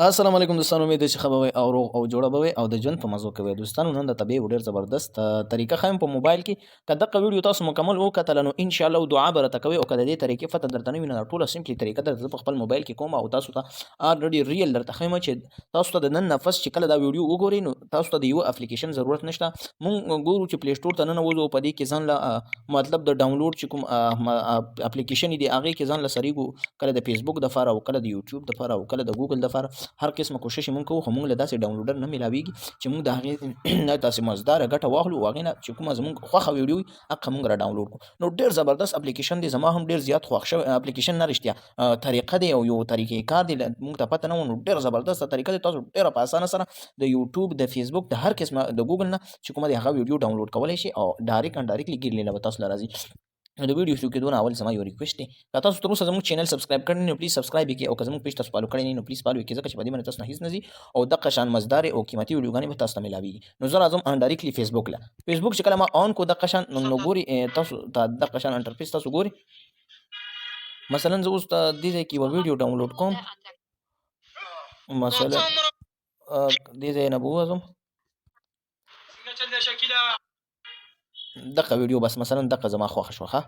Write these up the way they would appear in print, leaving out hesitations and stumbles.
السلام علیکم دوستانو، امید ده چې ښه به وئ او روغ او جوړه به وئ او د ژوند په مزو کې وئ. دوستانو نن درته بیا یو ډېر زبردست طریقه ښیم په موبایل کې. که دغه ویډیو تاسو مکمل وکتله نو انشاءالله دعا به راته کوئ، او که د دې طریقې پته درته نه وي نو دا ټوله سمپلي طریقه درته زه په خپل موبایل کې کوم او تاسو ته الریډي ریل درته ښیم چې تاسو ته د نن نه فس چې کله دا ویډیو وګورئ نو تاسو ته د یوه اپلیکیشن ضرورت نشته. مونږ ګورو چې پلی سټور ته ننوځو او په دې کې ځان له مطلب د ډاونلوډ چې کوم اپلیکیشن دي هغې کې ځان له سریږو، کله د فیسبوک دپاره او کله د یوټیوب دپاره او کله د ګوګل دپاره. هر قسمه کوشش مونږ کوو، خو مونږ له داسې ډاونلوډر نه میلاویږي چې مونږ د هغې نه داسې مزداره ګټه واخلو او هغې نه چې کومه زمونږ خوښه ویډیو وي هغه مونږ را ډاونلوډ کړو. نو ډېر زبردست اپلیکیشن دی، زما هم ډېر زیات خوښ شوی اپلیکیشن نه رښتیا طریقه دی او یو طریقې کار دی مونږ ته پته نه وه. نو ډېر زبردسته طریقه دی، تاسو ډېره په اسانه سره د یوټیوب د فیسبوک د هر قسمه د ګوګل نه چې کومه دی هغه ویډیو ډاونلوډ کولی شي او ډایرکټ ان ډایرکټلی ګیر لیله به تاسو له راځي. نو د ویډیو شروع کېدو نه اول زما یو ریکویسټ دی، که تاسو تر اوسه زموږ چینل سبسکرایب کړی نه نو پلیز سبسکرایب یې کړئ، او که زموږ پیج تاسو فالو کړی نه نو پلیز فالو یې کړئ، ځکه چې په دې باندې تاسو نه هېڅ نه ځي او دغه شان مزدارې او قیمتي ویډیوګانې به تاسو ته میلاویږي. نو زه راځم ډایرکټلی فیسبوک له. فیسبوک چې کله ما آن کړو دغه شان نو ګورئ تاسو ته دغه شان انټرفیس تاسو ګورئ. مثلا زه اوس دې ځای کې یوه ویډیو ډاونلوډ کوم، مثلا دې ځای نه به ووځم دغه ویډیو، بس مثلا دغه زما خوښه شوه ښه.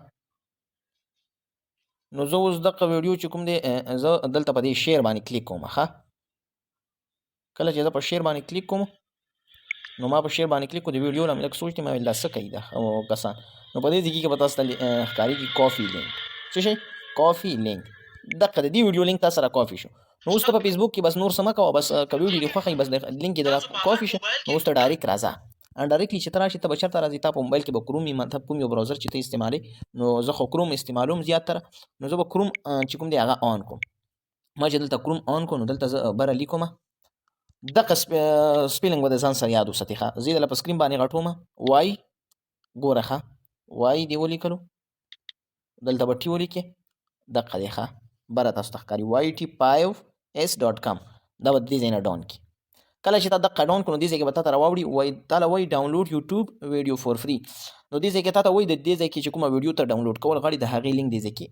نو زه اوس دغه ویډیو چې کوم دی زه دلته په دې شیر باندې کلیک کوم ښه. کله چې زه په شیر باندې کلیک کوم نو ما په شیر باندې کلیک کړو، د ویډیو نه مې لږ سوچ دی، ما ویل دا څه کوي دا کسان. نو په دې ځای کې به تاسو ته ښکارېږي کافي لینک. څه شی؟ کافي لینک. دغه د دې ویډیو لینک تاسو سره کافي شو. نو اوس ته په فیسبوک کې بس نور څه مه کوه، بس که ویډیو دې خوښوي بس د لینک یې د کافي شه. نو اوس ته ډایرکټ راځه، ډایرکټلی چې ته راشې ته به چېرته راځې، تا په موبایل کې به کروم وي، مطلب کوم یو براوزر چې ته استعمالوې. نو زه خو کروم استعمالوم زیاتره، نو زه به کروم چې کوم دی هغه آن کوم. ما چې دلته کروم آن کړو نو دلته زه بره لیکومه دغه سپیلنګ به د ځان سره یاد وساتې ښه. زه یې دله په سکرین باندې غټومه، وای ګوره ښه، وای دې ولیکلو، دلته به ټي ولیکې، دقه دی ښه، بره تاسو ته ښکاري YT5s.com. دا به دې ځای نه ډاون کړي. کله چې تا دقه ډاون کړو نو دې ځای کې به تا ته راواوړي، وایي تاله وایي ډاونلوډ یوټیوب ویډیو فور فري. نو دې ځای کې تا ته وایي د دې ځای کې چې کومه ویډیو ته ډاونلوډ کول غواړي د هغې لینک دې ځای کې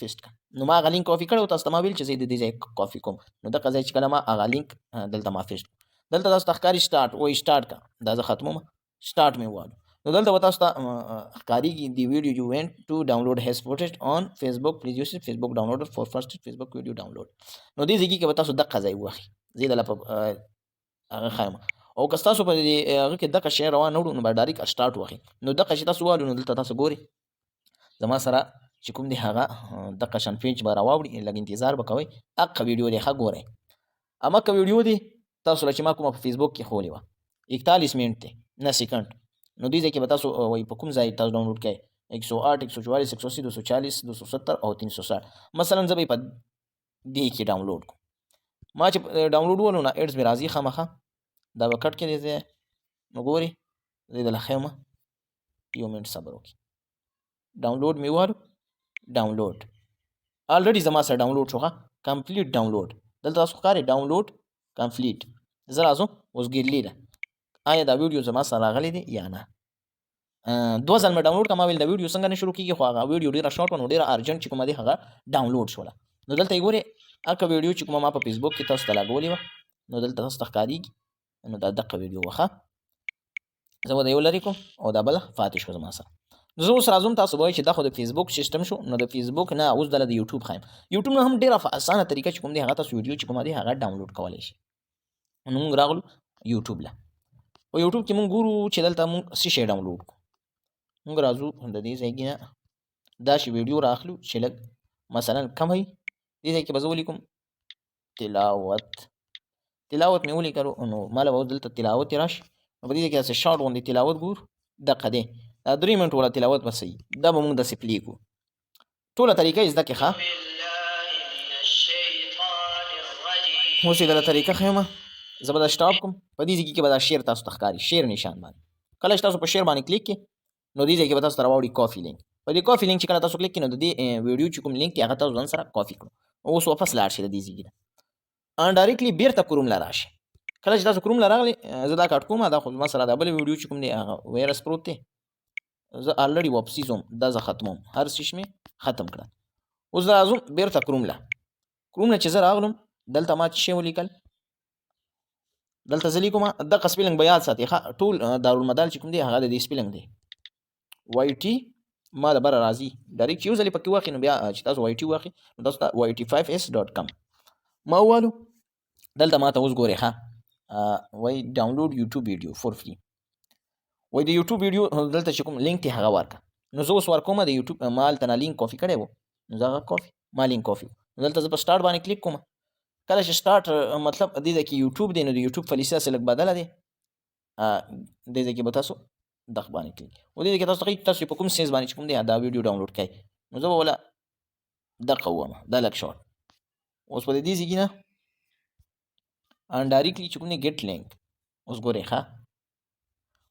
فیسټ کړه. نو ما هغه لینک کافي کړی و، تاسو ته ما ویل چې زه یې د دې ځای کافي کوم. نو دغه ځای چې کله ما هغه لینک دلته ما فیسټ کړو، دلته تاسو ته ښکاري سټارټ، وایي سټارټ کړه، دا زه ختمومه، سټارټ مې ووالو. نو دلته به تاسو ته ښکارېږي د ویډیو یو وینټ ټو ډاونلوډ هیز پوسټډ آن فیسبوک، پلیز یوز فیسبوک ډاونلوډر فور فرسټ فیسبوک ویډیو ډاونلوډ. نو دې ځای کې به تاسو دغه ځای ووهئ، زه یې دله په هغه ښیم. او که ستاسو په هغه کې دغه شی روان نه وړو نو به ډایرکټ سټارټ ووهئ. نو دغه چې تاسو والو نو دلته تاسو ګورئ زما سره چې کوم دی هغه دغه شان پیج به راواوړي، لږ انتظار به کوئ. هغه ویډیو دی ښه ګورئ، هماغه ویډیو دی تاسو له چې ما کومه په فیسبوک کې ښولې وه 41 منټ دی نه سیکنډ. نو دې ځای کې به تاسو وایي په کوم ځای تاسو ډاونلوډ کړئ 108 144 180 240 270 او 360. مثلا زه به یې په دې کې ډاونلوډ کړم. ما چې ډاونلوډ وولو نو ایډز مې راځي خامخا، دا به کټ کې دی ځای. نو ګورئ زه یې دله ښیمه، یو منټ صبر وکړئ. ډاونلوډ مې ووالو، ډاونلوډ الریډي زما سره ډاونلوډ شو ښه، کمپلیټ ډاونلوډ. دلته تاسو ښکاري ډاونلوډ کمپلیټ. زه راځم اوس ګیرلي ده، آیا دا ویډیو زما سره راغلی دی یا نه. دوه ځل مې ډاونلوډ کړه، ما ویل دا ویډیو څنګه نه شروع کېږي، خو هغه ویډیو ډېره شارټ وه نو ډېره ارجنټ چې کومه دی هغه ډاونلوډ شوله. نو دلته یې ګورئ هغه ویډیو چې کومه ما په فیسبوک کې تاسو ته لګولې وه نو دلته تاسو ته ښکارېږي. نو دا دقه ویډیو وه ښه، زه به دا یو لرې کوم او دا بله پاتې شوه زما سره. زه اوس راځم، تاسو به وایئ چې دا خو د فیسبوک سیسټم شو. نو د فیسبوک نه اوس دله د یوټیوب ښیم. یوټیوب نه هم ډېره اسانه طریقه چې کوم دی هغه تاسو ویډیو چې کومه دی هغه ډاونلوډ کولی شئ. نو مونږ راغلو یوټیوب له، په یوټیوب کې مونږ ګورو چې دلته مونږ څه شی ډاونلوډ کړو. مونږ راځو د دې ځای کې نه داسې ویډیو رااخلو چې لږ مثلا کم وي. دې ځای کې به زه ولیکم تلاوت، تلاوت مې ولیکلو نو ماله به اوس دلته تلاوت یې راشي. نو په دې ځای کې داسې شارټ غوندې تلاوت ګورو، دقه دی دا 3 منټ والا تلاوت به صحیح، دا به مونږ داسې پلې کړو. ټوله طریقه یې زده کړې ښه. اوس یې دله طریقه ښیمه، زه به دا سټاپ کړم. په دې ځای کې به دا شیر تاسو ته ښکاري، شیر نشان باندې. کله چې تاسو په شیر باندې کلیک کړئ نو دې ځای کې به تاسو ته راواوړي کافي لینک. په دې کافي لینک چې کله تاسو کلیک کړئ نو د دې ویډیو چې کوم لینک دی هغه تاسو ځان سره کافي کړو. اوس واپس لاړ شئ د دې ځای نه ډایرکټلی بېرته کروم له راشئ. کله چې تاسو کروم له راغلئ زه دا کټ کوم، دا خو زما سره دا بله ویډیو چې کوم دی هغه وایرس پروت دی، زه الریډي واپسي ځم، دا زه ختموم، هر څه مې ختم کړه. اوس زه راځم بېرته کروم له، کروم نه چې زه راغلم دلته ما څه شی ولیکل دلته زه لیکم دغه سپیلنګ به یاد ساتئ ټول دارالمدال چې کوم دی هغه د دې سپیلنګ دی وای ټي ما د بره راځي ډایرکټ چې یو ځلې پکې واخلئ نو بیا چې تاسو وای ټي واخلئ نو تاسو ته YT5S.com ما ووالو دلته ما ته اوس ګورئ وای ډاونلوډ یوټیوب ویډیو فور فري وای د یوټیوب ویډیو دلته چې کوم لینک دی هغه ورکړه نو زه اوس ورکوم د یوټیوب ما هلته نه لینک کافي کړی و نو زه هغه کافي ما لینک کافي دلته زه په سټارټ باندې کلیک کوم کله چې سټارټ مطلب دې ځای کې یوټیوب دی نو د یوټیوب فلیسه سه لږ بدله دی دې ځای کې به تاسو دغه باندې کلیک و دې کې تاسو په کوم سیز باندې چې کوم دی دا ویډیو ډاونلوډ کړئ نو زه به ولا دغه ووم دا لږ شارټ اوس په دې ځای کې نه ډایرکټلی چې کوم دی ګیټ لینک اوس ګورئ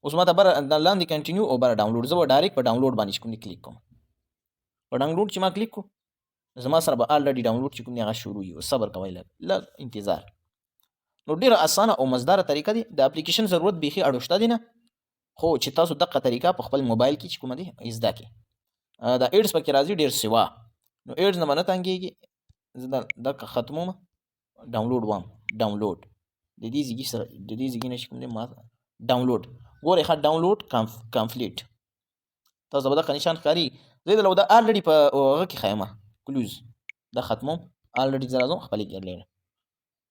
اوس ما ته بره لاندې کنټینیو او بره ډاونلوډ زه به ډایرکټ په ډاونلوډ باندې چې کوم دی کلیک کوم په ډاونلوډ چې ما کلیک کو زما سره به الریډي ډاونلوډ چې کوم دی هغه شروع وي صبر کوئ لږ انتظار نو ډیره اسانه او مزداره طریقه دی د اپلیکیشن ضرورت بیخي اړوشته دی نه خو چې تاسو دغه طریقه په خپل موبایل کې چې کومه دی زده کړئ دا ایډز پکې راځي ډیر سوا نو ایډز نه به نه تنګېږي زه دغه ختموم ډاونلوډ وام ډاونلوډ د دې ځای نه چې کوم دی ما ډاونلوډ ګورئ ډاونلوډ کمپلیټ تاسو به دغه نشان ښکاري زه دلته دا الریډي په هغه کې ښیم کلوز دا ختموم الریډي زه راځم خپلې ګرلې نه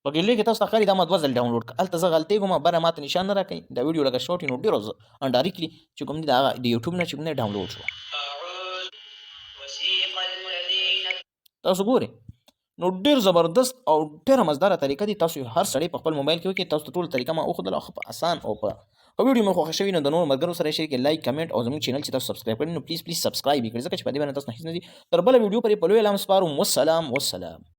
په ګرلې کې تاسو ته ښکاري دا ما دوه ځل ډاونلوډ کړه هلته زه غلطۍ کوم بره ماته نشان نه راکوي دا ویډیو لکه شارټ نو ډېرو ډایرکټلي چې کوم دی د هغه د یوټیوب نه چې کوم دی ډاونلوډ شو تاسو ګورئ نو ډیر زبردست او ډیره مزداره طریقه دي تاسو هر سړی په خپل موبایل کې وکړئ تاسو ټول طریقه ما وښودله خو په اسان او په ویډیو مې خوښه شوي نو د نورو ملګرو سره یې شریک لایک کمنټ او زموږ چینل چې تاسو سبسکرایب کړئ نو پلیز سبسکرایب یې کړئ ځکه چې په دې باندې تاسو نه هیڅ نه دي تر بله ویډیو پورې په لوی اعلان سپارم والسلام